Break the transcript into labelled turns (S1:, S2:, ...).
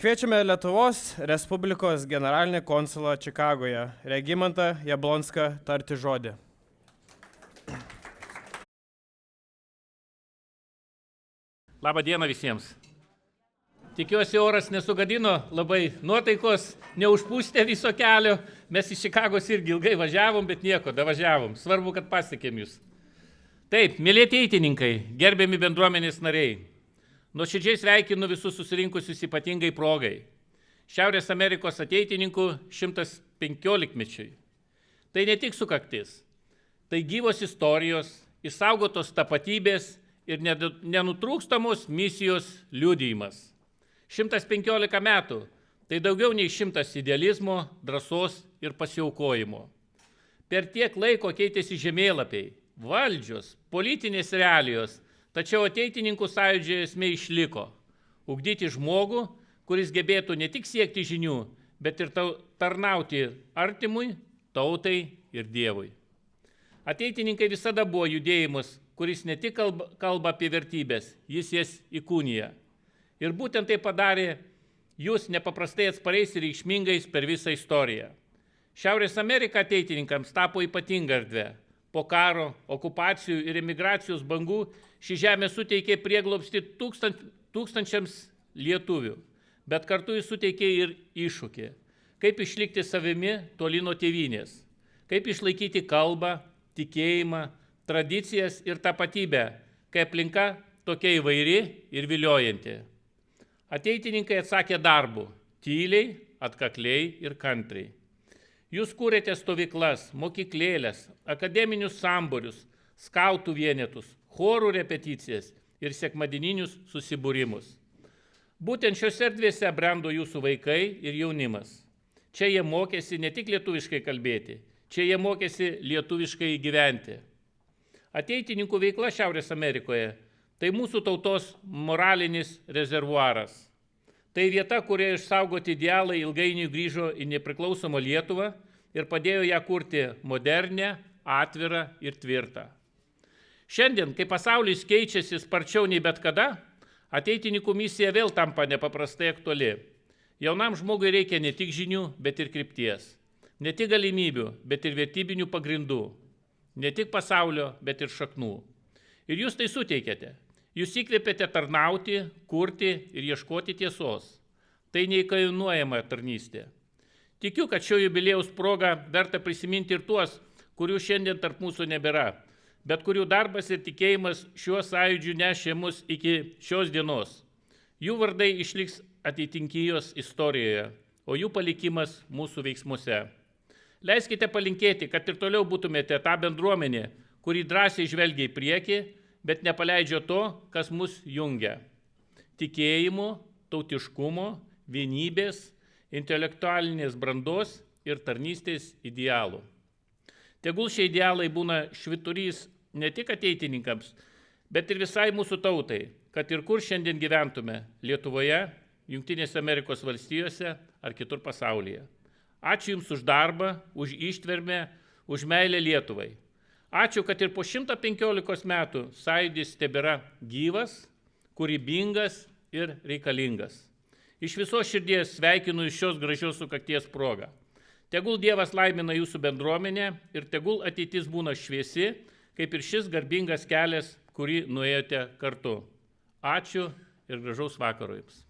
S1: Kviečiame Lietuvos Respublikos generalinį konsulą Čikagoje, Regimantą Jablonską, tarti žodį.
S2: Labą dieną visiems. Tikiuosi, oras nesugadino labai nuotaikos, neužpūstė viso kelio. Mes iš Čikagos irgi ilgai važiavom, bet nieko, davažiavom. Svarbu, kad pasiekėm jūs. Taip, mylėti eitininkai, gerbiami bendruomenės nariai. Nuoširdžiai sveikinu visus susirinkusius ypatingai progai. Šiaurės Amerikos ateitininkų 115-mečiui. Tai ne tik sukaktis, tai gyvos istorijos, išsaugotos tapatybės ir nenutrūkstamos misijos liudijimas. 115 metų – tai daugiau nei 100 idealizmo, drąsos ir pasiaukojimo. Per tiek laiko keitėsi žemėlapiai, valdžios, politinės realijos, tačiau ateitininkų sąjūdžio esmė išliko – ugdyti žmogų, kuris gebėtų ne tik siekti žinių, bet ir tarnauti artimui, tautai ir Dievui. Ateitininkai visada buvo judėjimas, kuris ne tik kalba apie vertybės, jis jas įkūnija. Ir būtent tai padarė jūs nepaprastai atspariais ir reikšmingais per visą istoriją. Šiaurės Amerika ateitininkams tapo ypatinga erdvė. Po karo, okupacijų ir emigracijos bangų ši žemė suteikė prieglobstį tūkstančiams lietuvių, bet kartu jis suteikė ir iššūkį. Kaip išlikti savimi toli nuo tėvynės, kaip išlaikyti kalbą, tikėjimą, tradicijas ir tapatybę, kai aplinka tokia įvairi ir viliojanti. Ateitininkai atsakė darbu, tyliai, atkakliai ir kantriai. Jūs kūrėte stovyklas, mokyklėlės, akademinius samborius, skautų vienetus, chorų repeticijas ir sekmadieninius susibūrimus. Būtent šiose erdvėse brendo jūsų vaikai ir jaunimas. Čia jie mokėsi ne tik lietuviškai kalbėti, čia jie mokėsi lietuviškai gyventi. Ateitininkų veikla Šiaurės Amerikoje – tai mūsų tautos moralinis rezervuaras. Tai vieta, kurioje išsaugoti idealai ilgainiui grįžo į nepriklausomą Lietuvą ir padėjo ją kurti modernę, atvirą ir tvirtą. Šiandien, kai pasaulis keičiasi sparčiau nei bet kada, ateitininkų misija vėl tampa nepaprastai aktuali. Jaunam žmogui reikia ne tik žinių, bet ir krypties. Ne tik galimybių, bet ir vertybinių pagrindų. Ne tik pasaulio, bet ir šaknų. Ir jūs tai suteikėte. Jūs įkvėpėte tarnauti, kurti ir ieškoti tiesos. Tai neįkainuojama tarnystė. Tikiu, kad šio jubiliejaus proga verta prisiminti ir tuos, kurių šiandien tarp mūsų nebėra, bet kurių darbas ir tikėjimas šiuo sąjūdžiu nešė mus iki šios dienos. Jų vardai išliks ateitinkijos istorijoje, o jų palikimas mūsų veiksmuose. Leiskite palinkėti, kad ir toliau būtumėte tą bendruomenę, kuri drąsiai žvelgia į priekį, bet nepaleidžia to, kas mus jungia. Tikėjimo, tautiškumo, vienybės, intelektualinės brandos ir tarnystės idealų. Tegul šie idealai būna švyturys ne tik ateitininkams, bet ir visai mūsų tautai, kad ir kur šiandien gyventume – Lietuvoje, Jungtinėse Amerikos valstijose ar kitur pasaulyje. Ačiū Jums už darbą, už ištvermę, už meilę Lietuvai. Ačiū, kad ir po 115 metų sąjūdis tebėra gyvas, kūrybingas ir reikalingas. Iš visos širdies sveikinu šios gražios sukakties progą. Tegul Dievas laimina jūsų bendruomenę ir tegul ateitis būna šviesi, kaip ir šis garbingas kelias, kurį nuėjote kartu. Ačiū ir gražaus vakaro Jums.